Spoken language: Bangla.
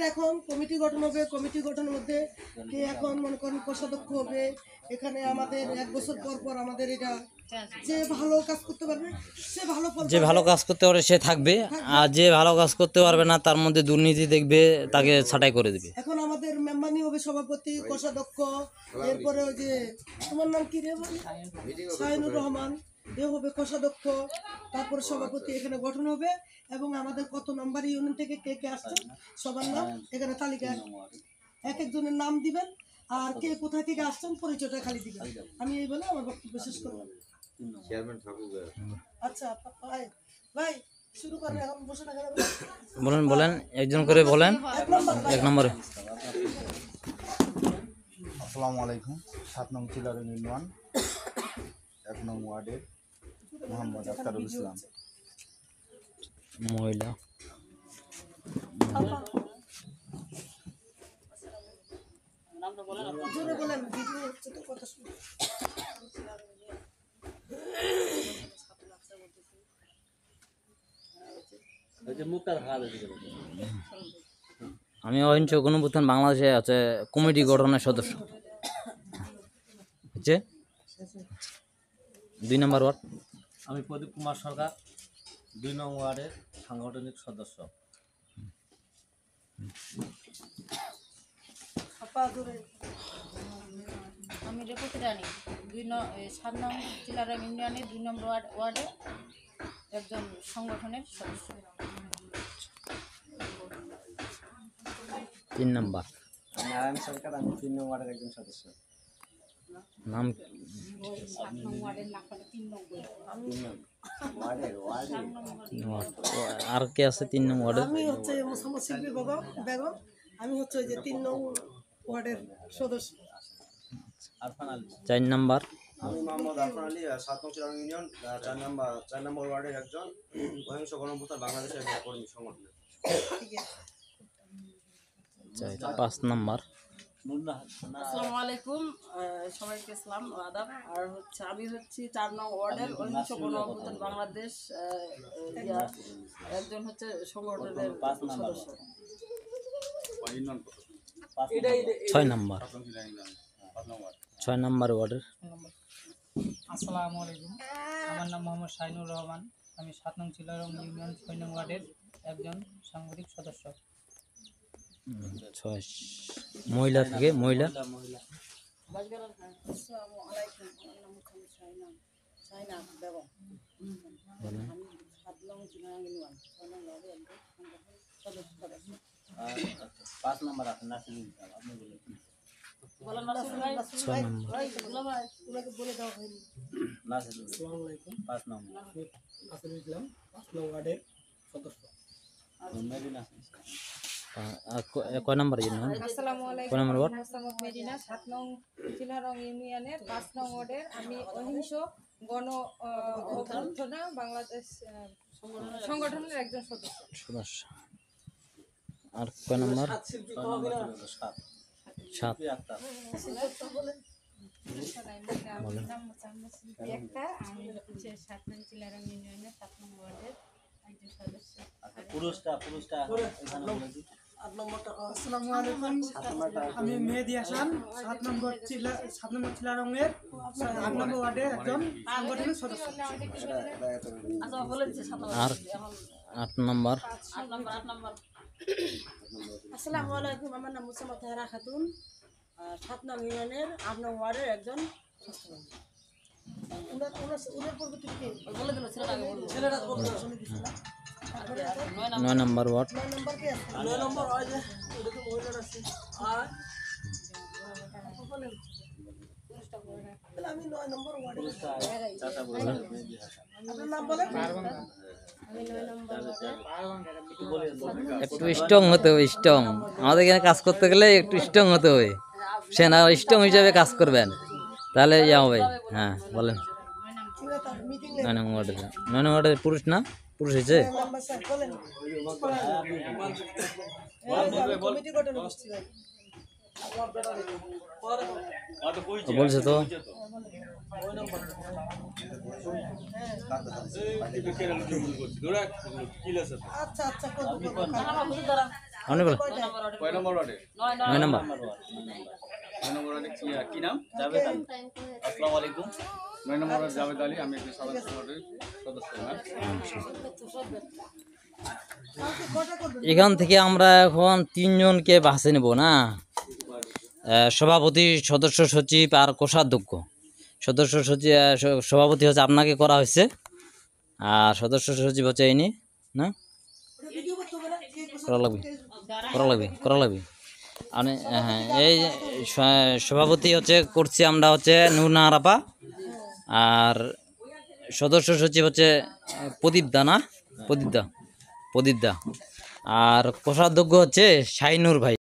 আমাদের এখন কমিটি গঠন হবে। কমিটি গঠনের মধ্যে কে এখন মনে করেন কোষাধ্যক্ষ হবে। এখানে আমাদের 1 বছর পর পর আমাদের এটা যে ভালো কাজ করতে পারবে সে ভালো ফল যে ভালো কাজ করতে পারে সে থাকবে, আর যে ভালো কাজ করতে পারবে না তার মধ্যে দুর্নীতি দেখবে তাকে ছাঁটাই করে দেবে। এখন আমাদের মেম্বানি হবে সভাপতি, কোষাধ্যক্ষ, এরপরে ওই যে তোমার নাম কি রে বলি, শাহিনুর রহমান, এ হবে কোষাধ্যক্ষ, তারপরে সভাপতি এখানে গঠন হবে। এবং আমাদের কত নম্বর ইউনিয়ন থেকে কে কে আসছে সবার নাম এখানে তালিকা এক একজনের নাম দিবেন, আর কে কোথায় থেকে আসছেন পরিচয়টা খালি দিবেন। আমি এই বলে আমার বক্তব্য শেষ করব। আচ্ছা ভাই ভাই শুরু করেন, এখন বসে না কেন? বলেন বলেন, একজন করে বলেন। 1 নম্বরে আসসালামু আলাইকুম। 7 নং চিলার ইউনিয়ন 1 নং ওয়ার্ডের মোহাম্মদ আখতারুল ইসলাম। মহিলা। জোরে বলেন, ভিডিও হচ্ছে তো, কথা শুনুন। আমি অহিংস গণঅভ্যুত্থান বাংলাদেশে আছে কমিটি গঠনের সদস্য। হচ্ছে 2 নম্বর ওয়ার্ড। আমি প্রদীপ কুমার সরকার, 2 নং ওয়ার্ডের সাংগঠনিক সদস্য। আমি রেপতি রানী, 7 নং চিলারাম ইউনিয়নের 2 নম্বর ওয়ার্ডে একজন সংগঠনের সদস্য। 3 নম্বর। নারায়ণ সরকার, আমি 3 নং ওয়ার্ডের একজন সদস্য। নাম 7 নং ওয়ার্ডের না করে 3 নম্বর আর কে আছে 3 নম্বর ওয়ার্ডে? আমি হচ্ছে মোসাম্মদ শিল্পী বেগম, আমি হচ্ছে ওই যে 3 নং ওয়ার্ডের সদস্য। 4 নম্বর। আমি মোহাম্মদ আরফান আলী, 7 নং চিলার ইউনিয়ন 4 নম্বর ওয়ার্ডের একজন অহিংস গণঅভ্যুত্থান বাংলাদেশের কর্মী সংগঠন। 5 নম্বর। আসসালামু আলাইকুম, সবাইকে সালাম আদাব। আর হচ্ছে আমি হচ্ছি 4 নং ওয়ার্ডের অহিংস গণঅভ্যুত্থান বাংলাদেশ একজন হচ্ছে সংগঠনের সদস্য। 6 নম্বর। 6 নম্বর ওয়ার্ডের। আসসালামু আলাইকুম, আমার নাম মোহাম্মদ শাহিনুর রহমান, আমি 7 নং চিলারং ইউনিয়ন 6 নং ওয়ার্ডের একজন সাংগঠনিক সদস্য। 6 মহিলা থেকে মহিলা। আসসালামু আলাইকুম, আমার নাম হচ্ছে শাহিনা বেগম, আমি 7 নং চিলারাম ইউনিয়ন 6 নং ওয়ার্ডের একজন সংগঠনের সদস্য। 5 নম্বর আছে নাসিরুল ইসলাম, আপনি বলেন। বলেন নাসির ভাই। 6 নম্বর। ভাই দুলা ভাই, তোমাকে বলে দেওয়া হয়নি। নাসিরুল ইসলাম, আসসালামু আলাইকুম, 5 নম্বর। নাসিরুল ইসলাম 5 নং ওয়ার্ডের সদস্য। মেরিনা কয় নম্বর ইউনিয়ন? আসসালামু কয় আলাইকুম, নম্বর ওয়ার্ড? মোহাম্মদ মেরিনা, 7 নং চিলারং ইউনিয়নের 5 নং ওয়ার্ডের আমি অহিংস গণ অভ্যুত্থান বাংলাদেশ সংগঠনের একজন সদস্য। আর কয় নম্বর? 7। আমার নাম মোসাম্মদ শিল্পী আক্তার, আমি হচ্ছে 7 নং চিলারং ইউনিয়নের 7 নং ওয়ার্ডের একজন সদস্য। পুরুষটা এখানে বলেছি। আসসালামু আলাইকুম, আমি মেহেদি হাসান, 7 নম্বর চিলারংয়ের 8 নম্বর ওয়ার্ডের একজন সাংগঠনিক সদস্য। আচ্ছা বলেছে 7 নম্বর। আর 8 নম্বর। 8 নম্বর। আসসালামু আলাইকুম, আমার নাম মুসাম্মদ তাহেরা খাতুন, 7 নং ইউনিয়নের 8 নং ওয়ার্ডের একজন ওনার পরবর্তী কে? বলে দিল ছেলেটাকে বলবো। ছেলেরা বলতে শুনে দিছিল। 9 নম্বর ওয়ার্ড। 9 নম্বর কে আছে? 9 নম্বর হয় যে ওটা তো মহিলার আছে। আর বলেন। তাহলে আমি 9 নম্বর ওয়ার্ডে আছি। চাচা বলেন মেহেদি হাসান। আপনার নাম বলেন। আমি 9 নম্বর ওয়ার্ডের একটু স্ট্রং হতে হবে, স্ট্রং। আমাদের এখানে কাজ করতে গেলে একটু স্ট্রং হতে হবে। সেনা স্ট্রং হিসাবে কাজ করবেন, তাহলে ইয়া হবে। হ্যাঁ বলেন। 9 নম্বর ওয়ার্ডে। 9 নম্বর ওয়ার্ডে পুরুষ না? পুরুষ হয়েছে? নাম্বার স্যার বলেন। কমিটি গঠন করছি ভাই। বলছে তো। আচ্ছা করবো। আমার হুজুর দ্বারা আপনি বলেন কয় নম্বর ওয়ার্ডে? 9 নম্বর। 9 নম্বর ওয়ার্ডে কি নাম? জাভেদ আলী। আসসালামু আলাইকুম। 9 নম্বর ওয়ার্ড জাভেদ আলী, আমি একটি সাধারণ সংগঠনের সদস্য। এখান থেকে আমরা এখন 3 জনকে বাছে নেব না, সভাপতি, সদস্য সচিব আর কোষাধ্যক্ষ। সদস্য সচিব সভাপতি হচ্ছে আপনাকে করা হয়েছে, আর সদস্য সচিব হচ্ছে ইনি না, করা লাগবে। হ্যাঁ, এই সভাপতি হচ্ছে করছি আমরা হচ্ছে নুরনাহার আপা, আর সদস্য সচিব হচ্ছে প্রদীপ দা, আর কোষাধ্যক্ষ হচ্ছে শাহিনুর ভাই।